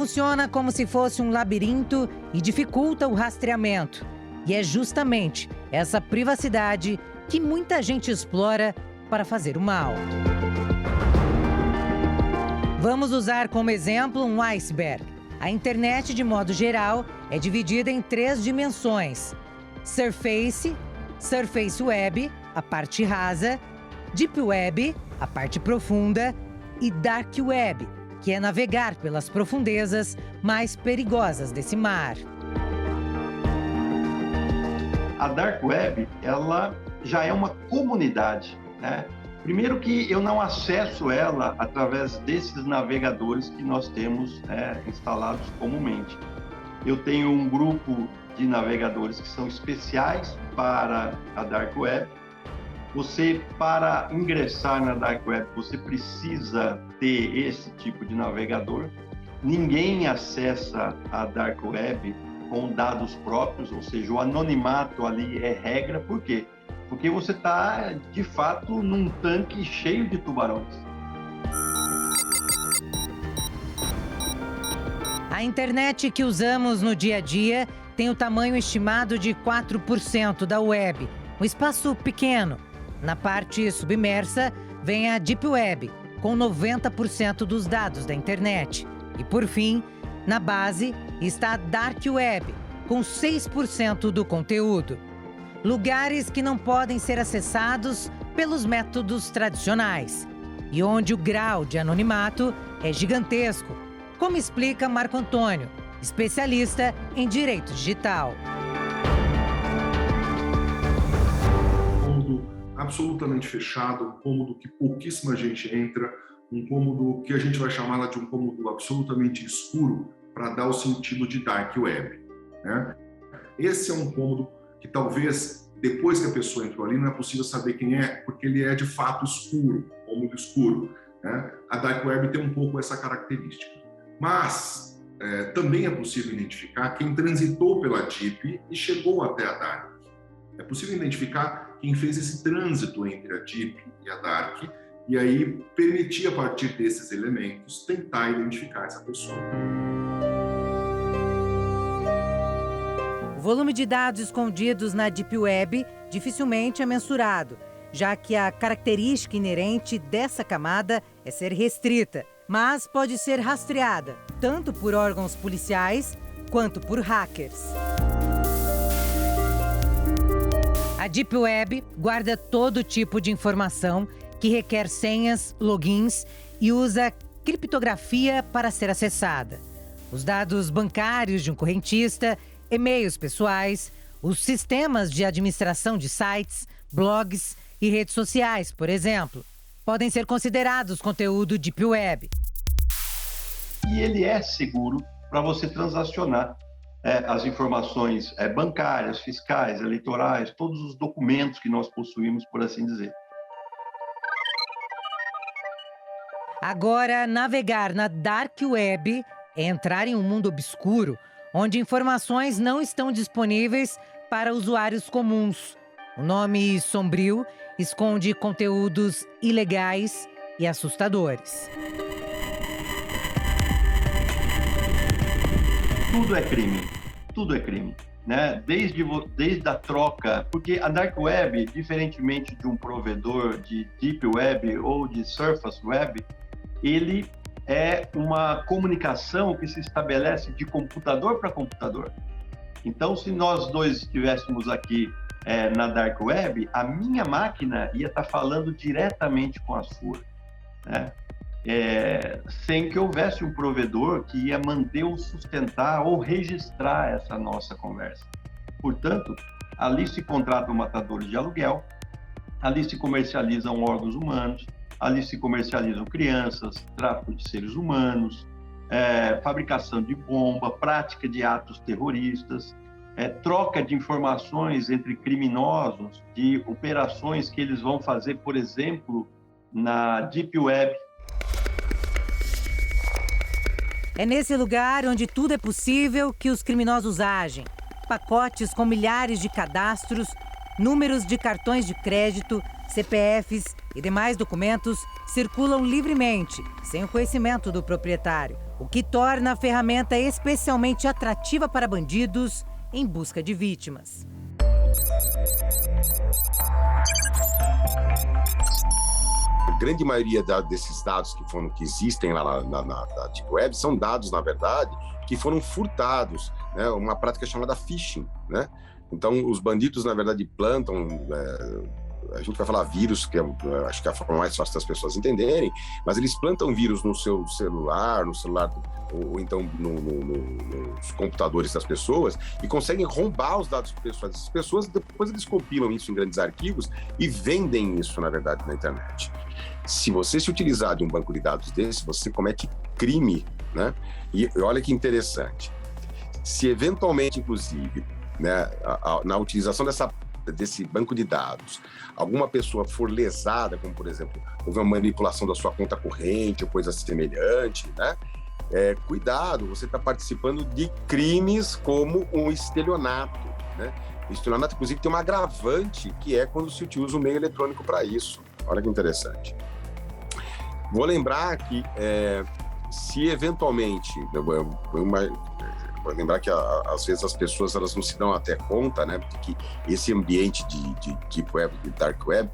funciona como se fosse um labirinto e dificulta o rastreamento. E é justamente essa privacidade que muita gente explora para fazer o mal. Vamos usar como exemplo um iceberg. A internet, de modo geral, é dividida em 3 dimensões: Surface, Surface Web, a parte rasa, Deep Web, a parte profunda, e Dark Web, que é navegar pelas profundezas mais perigosas desse mar. A Dark Web, ela já é uma comunidade, né? Primeiro que eu não acesso ela através desses navegadores que nós temos instalados comumente. Eu tenho um grupo de navegadores que são especiais para a Dark Web. Você, para ingressar na Dark Web, você precisa ter esse tipo de navegador. Ninguém acessa a Dark Web com dados próprios, ou seja, o anonimato ali é regra. Por quê? Porque você está, de fato, num tanque cheio de tubarões. A internet que usamos no dia a dia tem o tamanho estimado de 4% da web, um espaço pequeno. Na parte submersa vem a Deep Web, com 90% dos dados da internet. E, por fim, na base está a Dark Web, com 6% do conteúdo. Lugares que não podem ser acessados pelos métodos tradicionais e onde o grau de anonimato é gigantesco, como explica Marco Antônio, especialista em direito digital. Um cômodo absolutamente fechado, um cômodo que pouquíssima gente entra, um cômodo que a gente vai chamar de um cômodo absolutamente escuro para dar o sentido de Dark Web, né? Esse é um cômodo que talvez, depois que a pessoa entrou ali, não é possível saber quem é, porque ele é de fato escuro, cômodo escuro, né? A Dark Web tem um pouco essa característica. Mas também é possível identificar quem transitou pela Deep e chegou até a Dark. É possível identificar quem fez esse trânsito entre a Deep e a Dark, e aí permitir, a partir desses elementos, tentar identificar essa pessoa. O volume de dados escondidos na Deep Web dificilmente é mensurado, já que a característica inerente dessa camada é ser restrita, mas pode ser rastreada, tanto por órgãos policiais quanto por hackers. A Deep Web guarda todo tipo de informação que requer senhas, logins e usa criptografia para ser acessada. Os dados bancários de um correntista, e-mails pessoais, os sistemas de administração de sites, blogs e redes sociais, por exemplo, podem ser considerados conteúdo Deep Web. E ele é seguro para você transacionar as informações bancárias, fiscais, eleitorais, todos os documentos que nós possuímos, por assim dizer. Agora, navegar na Dark Web é entrar em um mundo obscuro, onde informações não estão disponíveis para usuários comuns. O nome sombrio esconde conteúdos ilegais e assustadores. Tudo é crime, tudo é crime, né? Desde a troca, porque a Dark Web, diferentemente de um provedor de Deep Web ou de Surface Web, ele é uma comunicação que se estabelece de computador para computador. Então, se nós dois estivéssemos aqui na Dark Web, a minha máquina ia estar falando diretamente com a sua, né? Sem que houvesse um provedor que ia manter ou sustentar ou registrar essa nossa conversa. Portanto, ali se contratam matadores de aluguel, ali se comercializam órgãos humanos, ali se comercializam crianças, tráfico de seres humanos, fabricação de bomba, prática de atos terroristas, troca de informações entre criminosos, de operações que eles vão fazer, por exemplo, na Deep Web. É nesse lugar onde tudo é possível que os criminosos agem. Pacotes com milhares de cadastros, números de cartões de crédito, CPFs e demais documentos circulam livremente, sem o conhecimento do proprietário, o que torna a ferramenta especialmente atrativa para bandidos em busca de vítimas. A grande maioria desses dados que existem lá na Deep Web são dados, na verdade, que foram furtados, né? Uma prática chamada phishing, né? Então, os bandidos, na verdade, plantam... a gente vai falar vírus, que acho que é a forma mais fácil das pessoas entenderem, mas eles plantam vírus no seu celular, ou então nos computadores das pessoas e conseguem roubar os dados pessoais dessas pessoas. Depois eles compilam isso em grandes arquivos e vendem isso, na verdade, na internet. Se você se utilizar de um banco de dados desse, você comete crime, né? E olha que interessante. Se eventualmente, inclusive, né, na utilização desse banco de dados, alguma pessoa for lesada, como por exemplo, houve uma manipulação da sua conta corrente ou coisa semelhante, né? Cuidado, você está participando de crimes como um estelionato, né? O estelionato, inclusive, tem uma agravante, que é quando se utiliza o meio eletrônico para isso. Olha que interessante. Vou lembrar que, se eventualmente... Vou lembrar que às vezes as pessoas elas não se dão até conta, né, de que esse ambiente de Deep Web, de Dark Web,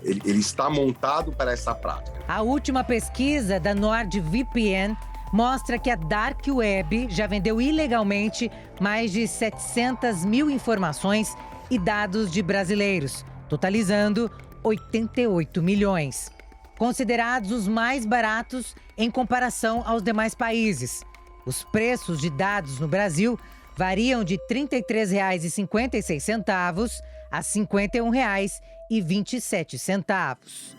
ele está montado para essa prática. A última pesquisa da NordVPN mostra que a Dark Web já vendeu ilegalmente mais de 700 mil informações e dados de brasileiros, totalizando 88 milhões. Considerados os mais baratos em comparação aos demais países. Os preços de dados no Brasil variam de R$ 33,56 a R$ 51,27.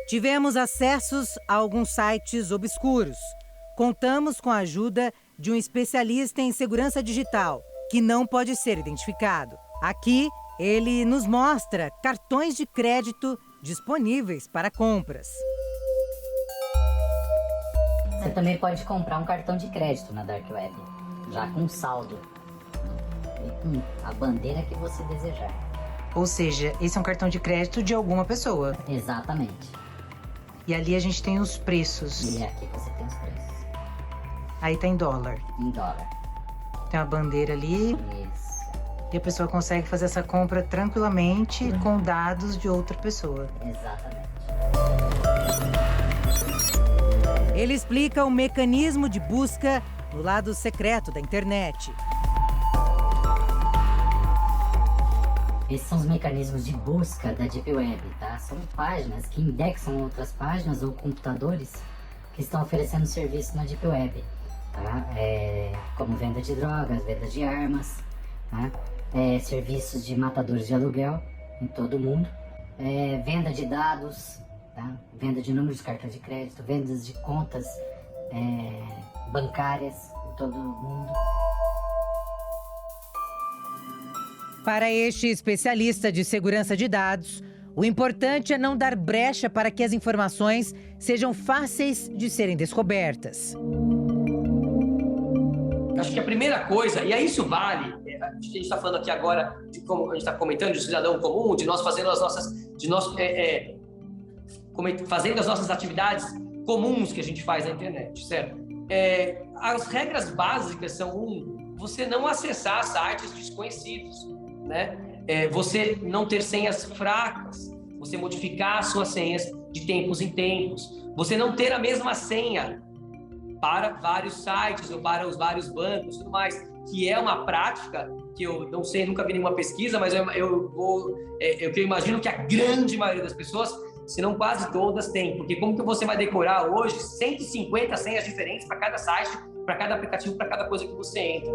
Tivemos acessos a alguns sites obscuros. Contamos com a ajuda de um especialista em segurança digital, que não pode ser identificado. Aqui, ele nos mostra cartões de crédito disponíveis para compras. Você também pode comprar um cartão de crédito na Dark Web, já com saldo e com a bandeira que você desejar. Ou seja, esse é um cartão de crédito de alguma pessoa. Exatamente. E ali a gente tem os preços. E aqui você tem os preços. Aí tá em dólar. Em dólar. Tem uma bandeira ali. Isso. E a pessoa consegue fazer essa compra tranquilamente com dados de outra pessoa. Exatamente. Ele explica o mecanismo de busca no lado secreto da internet. Esses são os mecanismos de busca da Deep Web, tá? São páginas que indexam outras páginas ou computadores que estão oferecendo serviço na Deep Web, tá? Como venda de drogas, venda de armas, tá? Serviços de matadores de aluguel em todo o mundo, venda de dados, tá? Venda de números de cartão de crédito, vendas de contas bancárias em todo o mundo. Para este especialista de segurança de dados, o importante é não dar brecha para que as informações sejam fáceis de serem descobertas. Acho que a primeira coisa, e aí isso vale, a gente está falando aqui agora, de como a gente está comentando, de cidadão comum, de nós fazendo as nossas, fazendo as nossas atividades comuns que a gente faz na internet, certo? As regras básicas são, você não acessar sites desconhecidos, né? Você não ter senhas fracas, você modificar as suas senhas de tempos em tempos, você não ter a mesma senha para vários sites ou para os vários bancos e tudo mais, que é uma prática que eu não sei, nunca vi nenhuma pesquisa, mas eu imagino que a grande maioria das pessoas, se não quase todas, tem, porque como que você vai decorar hoje 150 senhas diferentes para cada site, para cada aplicativo, para cada coisa que você entra?